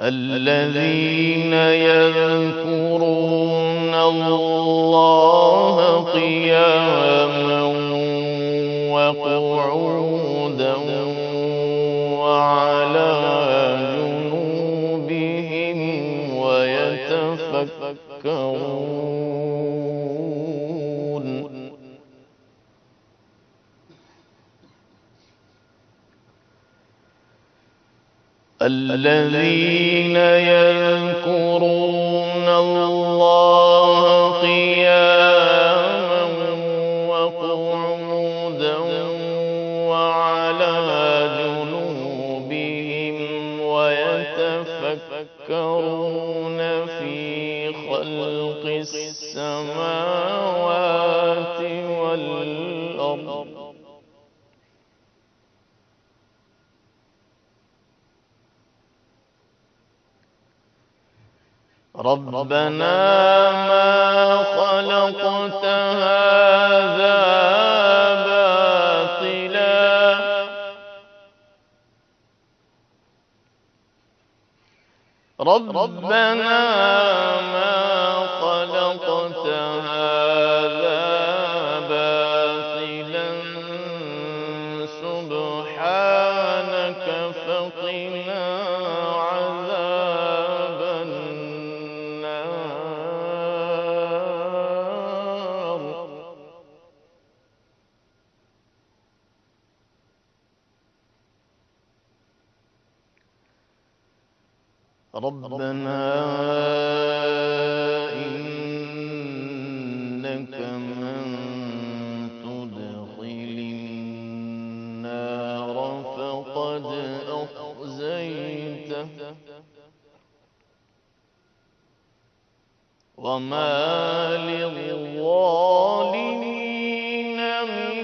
الذين يذكرون الله قياما وقعودا وعلى جنوبهم ويتفكرون. الذين يذكرون الله قياما وقعودا وعلى جنوبهم ويتفكرون في خلق السماوات والأرض ربنا ما خلقت هذا باطلا ربنا ما خلقت هذا باطلا سبحانك فقنا عذاب النار. ربنا إنك من تدخل النار فقد أخزيته وما للظالمين من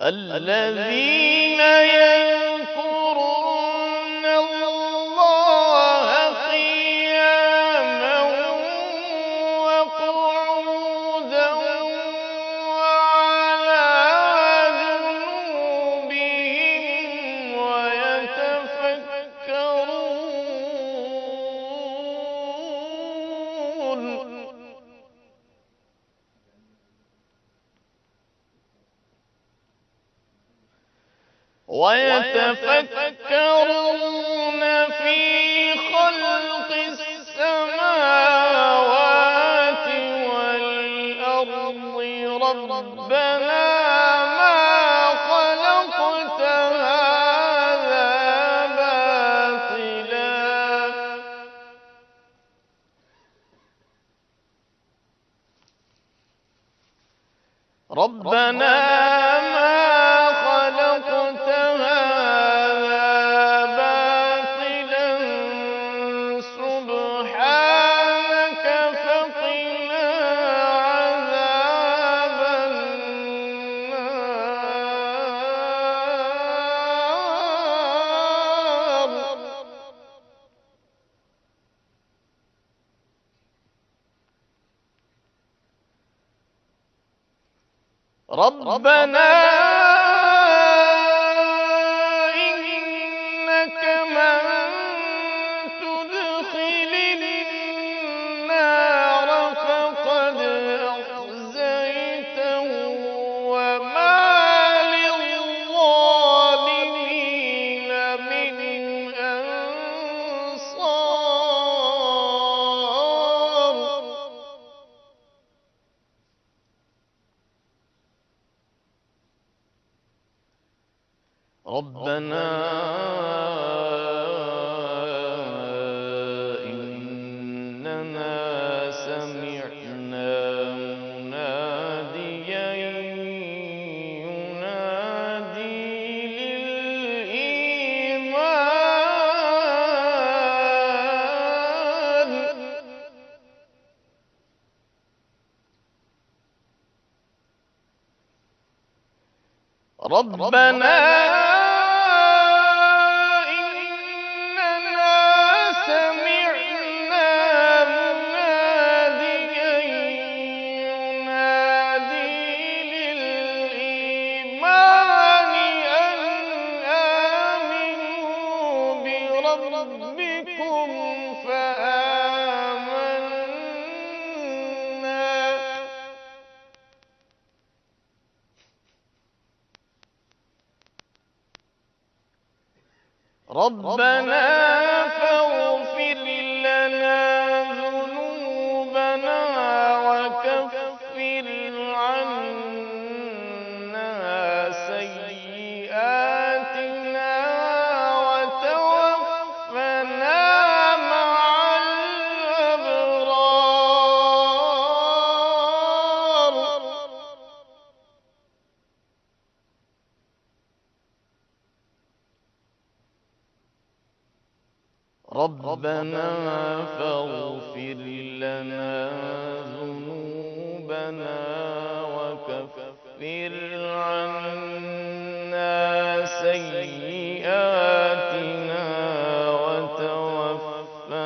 الذين يذكرون الله قياما وقعودا وعلى جنوبهم ويتفكرون في خلق السماوات والأرض ربنا ما خلقت هذا باطلا ربنا ما خلقت هذا باطلا سبحانك فقنا عذاب النار ربنا إنك من تدخل النار فقد أخزيته وما للظالمين من أنصار ربنا إننا سمعنا مناديا ينادي للإيمان ربنا إننا سمعنا مناديا ينادي للإيمان أن آمنوا بربكم فآمنا ربنا فاغفر لنا ذنوبنا وكفر عنا سيئاتنا وتوفنا مع الأبرار ربنا فاغفر لنا ذنوبنا وكفر عنا سيئاتنا وتوفنا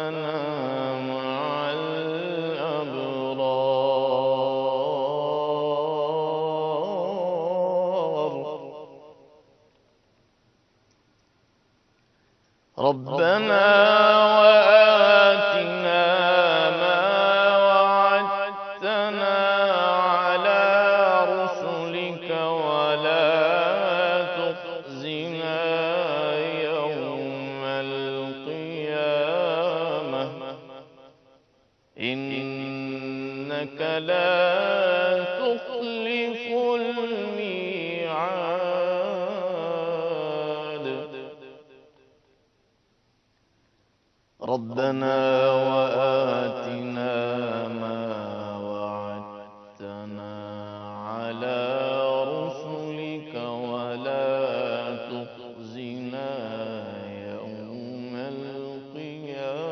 مع الأبرار ربنا وآتنا ما وعدتنا على رسلك ولا تخزنا يوم القيامة إنك لا تخلف الميعاد ربنا وآتنا ما وعدتنا على رسلك ولا تخزنا يوم القيامة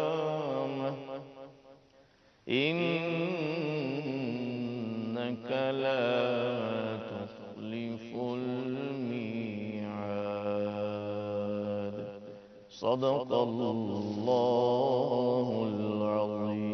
إنك لا تخلف الميعاد صدق اللہ العظیم.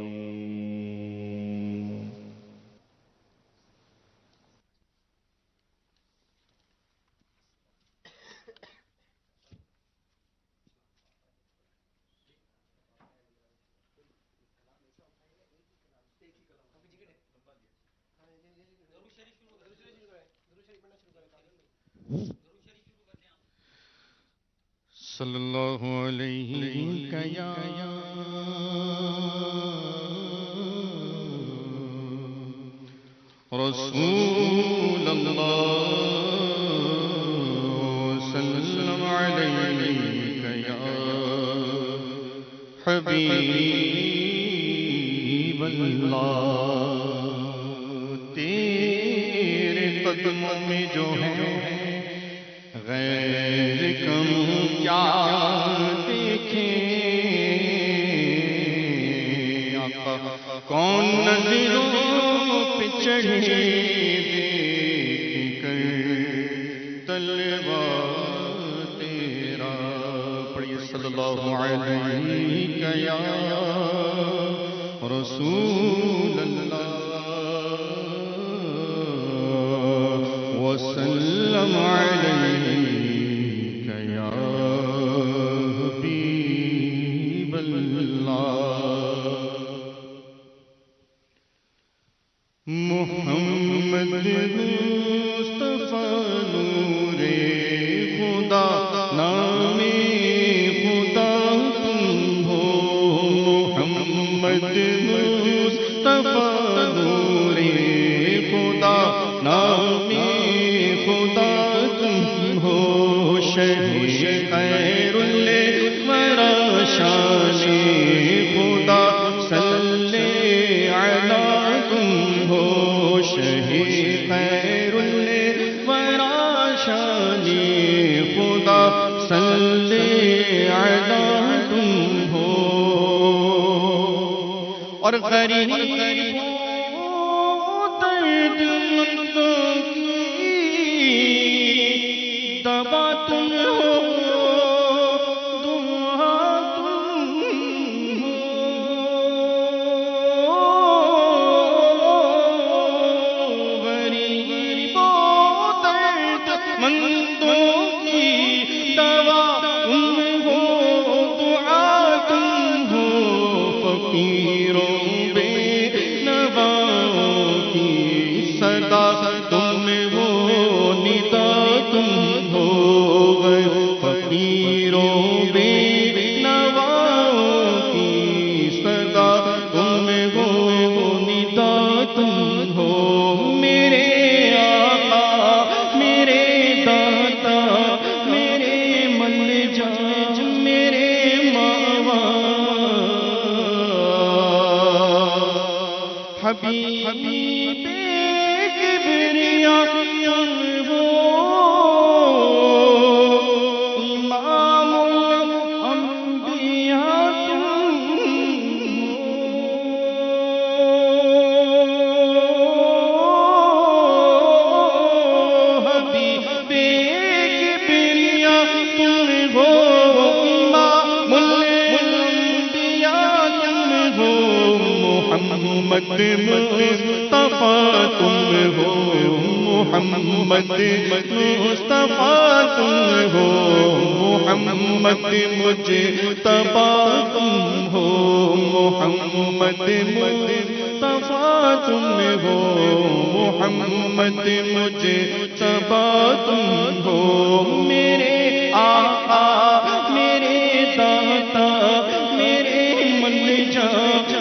صلی اللہ علیہ یا رسول اللہ صلی علیہ یا حبیب اللہ. تیرے قدموں میں جو ہے غیر کم کیا دیکھیں آقا کون نظروں پہ چڑھے دیکھ کر طلبہ تیرا. پڑھیے صلی اللہ علیہ یا رسول اللہ وسلم علیک یا حبیب اللہ. محمد مصطفیٰ نور خدا نام خدا تم ہو. محمد مصطفیٰ نور خدا نام خدا تم ہو. شہید خیر الورا شان خدا صلی علی تم ہو. شہید خیر الورا شان خدا صلی علی تم ہو. اور غریب دوا تم ہو دعا تم ہو. غریبوں درد مندوں کی دوا تم ہو دعا تم ہو. فقیروں بے نواؤں کی صدا تم ہو ندا تم ہو. فقیروں بے نواؤں کی صدا تم ہو ندا تم ہو. میرے آقا میرے داتا میرے ملجا میرے ماوا حبیب کبریا تم ہو. امام الانبیاء تم ہو. حبیب کبریا تم ہو. امام الانبیاء تم ہو. محمد مصطفیٰ تم ہو. محمد مصطفیٰ تم ہو. محمد مجتبیٰ تم ہو. محمد مصطفیٰ تم ہو. محمد مجتبیٰ تم ہو. میرے آقا میرے داتا میرے ملجا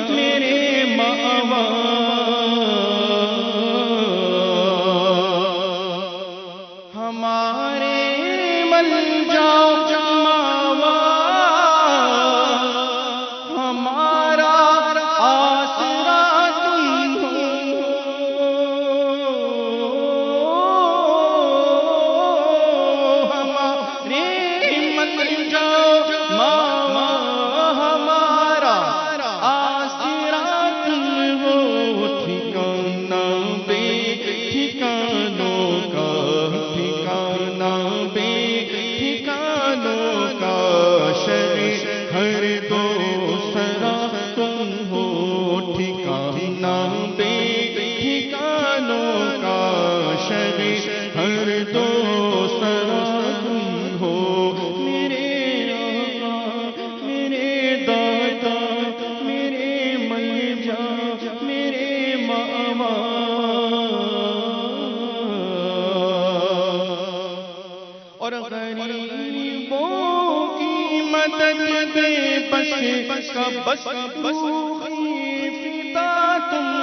میرے ماوا ہمارے ملجا ماوا ہمارا آسرا تم ہو. ہمارے ملجا ماوا ہمارا آسرا تم ہو. ٹھکانہ بے ٹھکانوں کا ٹھکانہ بے ٹھکانوں ہر دو سرا تم ہو میرے آقا میرے داتا میرے ملجا میرے ماما اور غریبوں کی مدد بے بس کا بس روحی فدا تم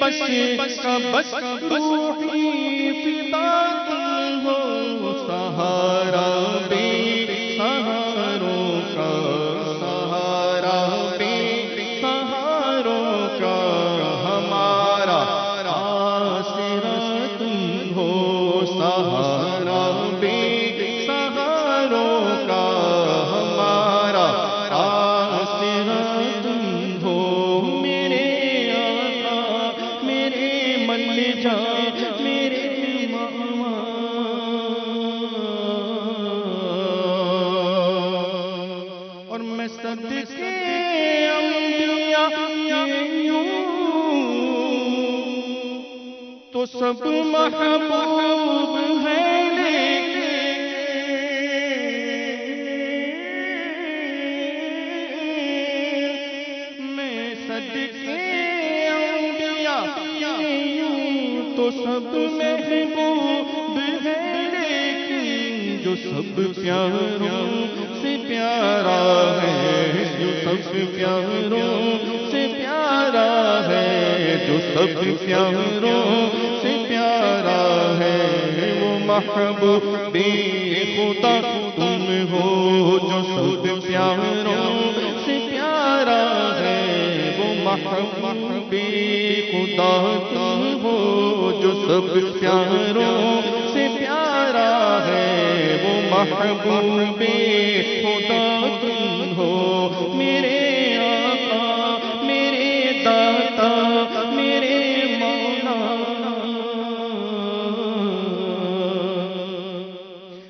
بس کا بس روحی فدا تم ہو سہارا بے سہاروں کا سہارا بے سہاروں کا ہمارا آسرا تم ہو سہارا بے سہاروں کا ہمارا آسرا تم ہو میرے ملجا میرے ماما اور میں صدقے انبیاء یوں تو سب محبوب ہیں لیکن میں صدقے انبیاء تو سب محبوب ہے لیکن جو سب پیاروں سے پیارا ہے جو سب پیاروں سے پیارا ہے جو سب پیاروں سے پیارا ہے وہ محبوب خدا تم ہو جو سب پیاروں سے پیارا ہے وہ محبوب خدا تم ہو جو سب پیاروں سے پیارا ہے وہ محبوب خدا تم ہو میرے آقا میرے داتا میرے مولا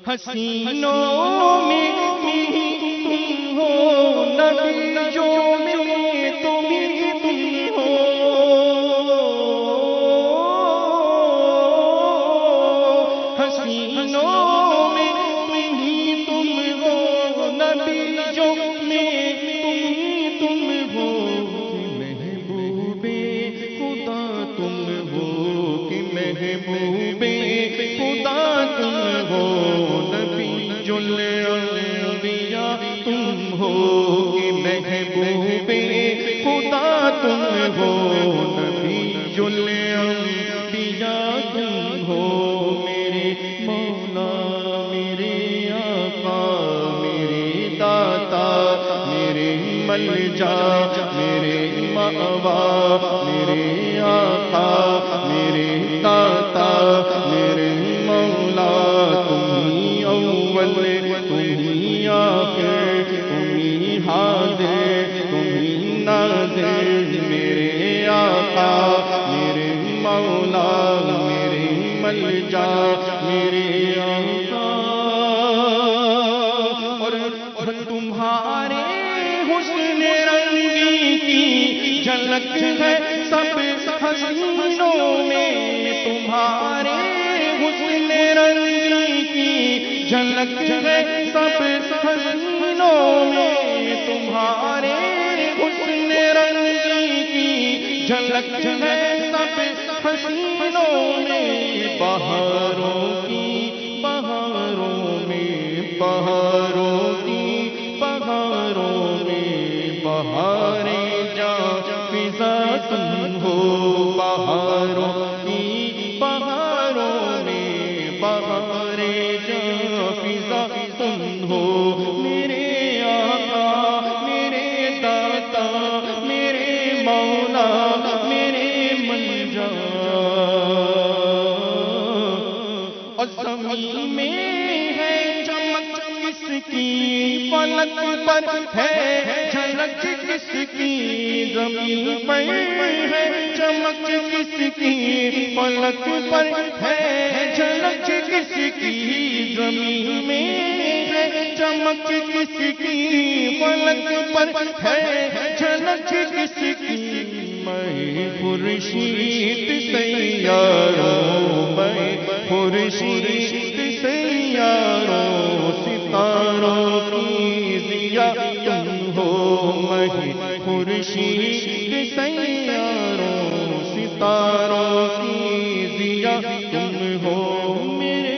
حسینوں میں تم ہو نبیوں میں تم ہو حسینوں میں تم ہو نبیوں میں تم ہو محبوب خدا تم ہو کہ محبوب خدا تم ہو نبی الانبیاء تم ہو کہ محبوب خدا تم ہو نبی الانبیاء تم ہو میرے مولا میرے آقا میرے داتا میرے ملجا میرے مأوا میرے آقا میرے داتا میرے مولا تم ہی اول تم ہی آخر تم ہی حاضر تم ہی ناظر میرے آقا میرے مولا میرے ملجا میرے آقا اور تمہارے حسن رنگی کی جھلک ہے سب حسینوں میں تمہارے حسن رنگی کی جھلک ہے سب حسینوں میں تمہارے حسن رنگی کی جھلک ہے سب حسینوں میں بہاروں کی بہاروں میں بہاروں کی بہاروں میں بہاریں جا فضا تم ہو بہاروں کی بہاروں میں بہاریں جا فضا تم ہو میرے آقا میرے داتا میرے مولا میرے ملجا اور زمین میں ہے چمک کس کی فلک پر ہے جھلک کس کی زمین پر ہے چمک کس کی فلک پر ہے جھلک کس کی زمین میں ہے چمک کس کی فلک پر ہے جھلک کس کی میں خورشید سیاروں میں خورشید سیاروں ستاروں کی ضیا تم ہو میں خورشید سیاروں ستاروں کی ضیا تم ہو میرے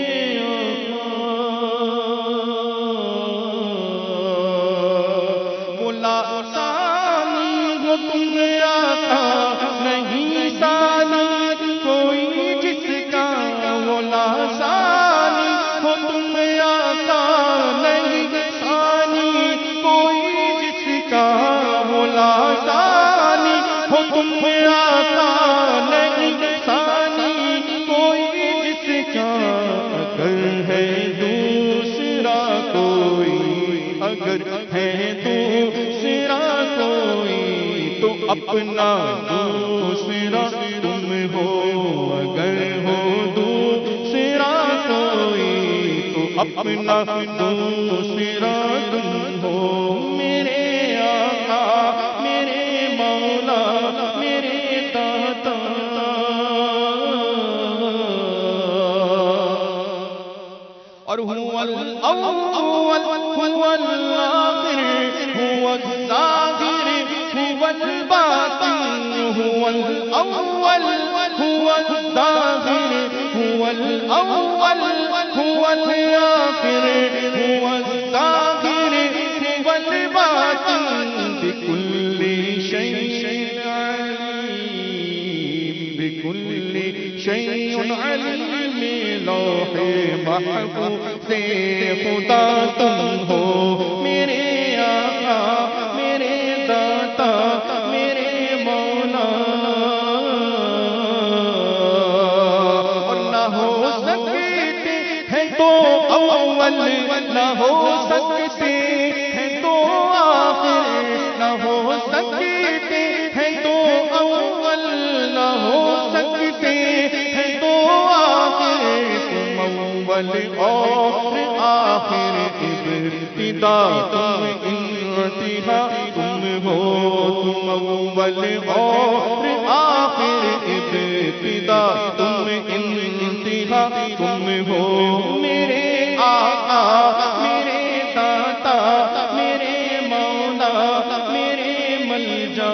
ثانی ہو تم آقا نہیں ثانی کوئی جس کا مولا ثانی ہو تم آقا نہیں ثانی کوئی جس کا مولا ثانی ہو تم آقا نہیں ثانی کوئی جس کا اگر ہے دوسرا کوئی اگر ہے دوسرا کوئی تو اپنا دوسرا تم ہو اگر ہو دوسرا کوئی تو اپنا دوسرا تم ہو میرے آقا میرے مولا میرے داتا اور هو الأول هو الآخر هو الظاهر هو الباطن هو الأول هو الظاهر هو الأول هو الآخر هو الظاهر هو الباطن بكل شيء عليم بكل شيء عليم لوح محفوظ سے خدا تم ہو میرے آقا میرے داتا میرے مولا اور نہ ہو سکتے ہیں تو اول نہ ہو سکتے ہیں تو آخر نہ ہو سکتے ہیں تو اول نہ ہو سکتے ہیں تو آخر اول اور آخر ابتدا تم انتہا تم ہو تم اول اور آخر ابتدا تم انتہا تم ہو میرے آقا میرے داتا میرے مولا میرے ملجا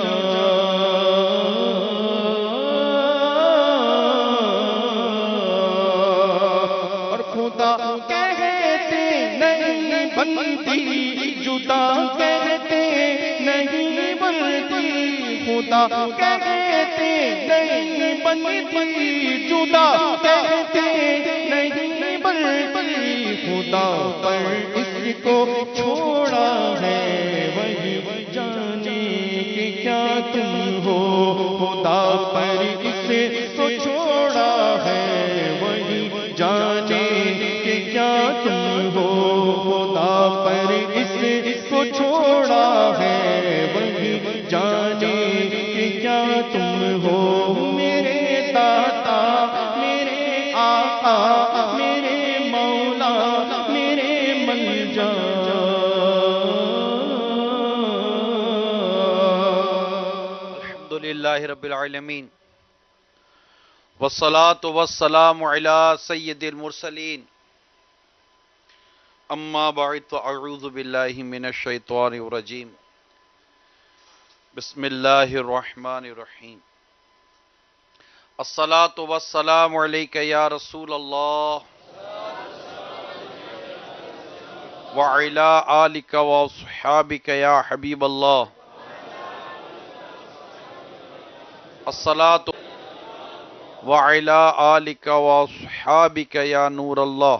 کہتے نہیں بنتی جدا کہتے نہیں بنتی خدا کہتے نہیں بنتی جدا کہتے نہیں بنتی خدا پر اس کو چھوڑا ہے وہی جانے کہ کیا تم ہو خدا پر اس کو چھوڑا ہے وہی جانے کہ کیا تم ہو خدا پر اس کو چھوڑا ہے وہی جانے کہ کیا تم ہو میرے داتا میرے آقا میرے مولا میرے ملجا الحمدللہ رب العالمین والصلاة والسلام على سید المرسلین اما بعد فاعوذ باللہ من الشیطان الرجیم بسم اللہ الرحمن الرحیم الصلاة والسلام علیک یا رسول اللہ وعلی آلک واصحابک یا حبیب اللہ الصلاة وعلی آلک واصحابک یا نور اللہ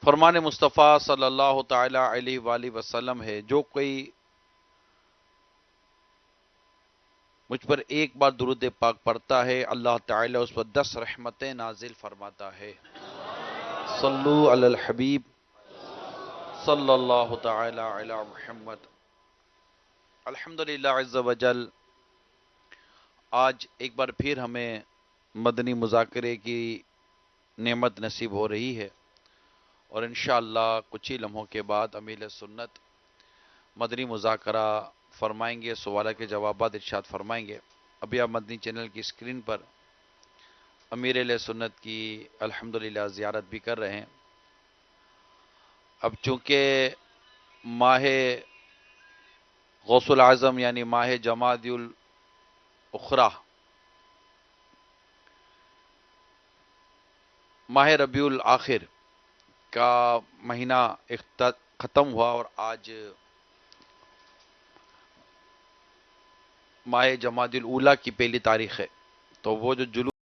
فرمان مصطفیٰ صلی اللہ تعالی علیہ وآلہ وسلم ہے جو کوئی مجھ پر ایک بار درود پاک پڑھتا ہے اللہ تعالی اس پر 10 رحمتیں نازل فرماتا ہے صلو علی الحبیب صلی اللہ تعالی علی محمد الحمدللہ عز و جل آج ایک بار پھر ہمیں مدنی مذاکرے کی نعمت نصیب ہو رہی ہے، اور انشاءاللہ کچھ ہی لمحوں کے بعد امیر سنت مدنی مذاکرہ فرمائیں گے، سوالات کے جوابات ارشاد فرمائیں گے۔ ابھی آپ مدنی چینل کی اسکرین پر امیر اہل سنت کی الحمدللہ زیارت بھی کر رہے ہیں۔ اب چونکہ ماہ غوث العظم یعنی ماہ جمادی الاخری، ماہ ربیع الآخر کا مہینہ ختم ہوا اور آج ماہ جمادی الاولی کی پہلی تاریخ ہے، تو وہ جو جلوس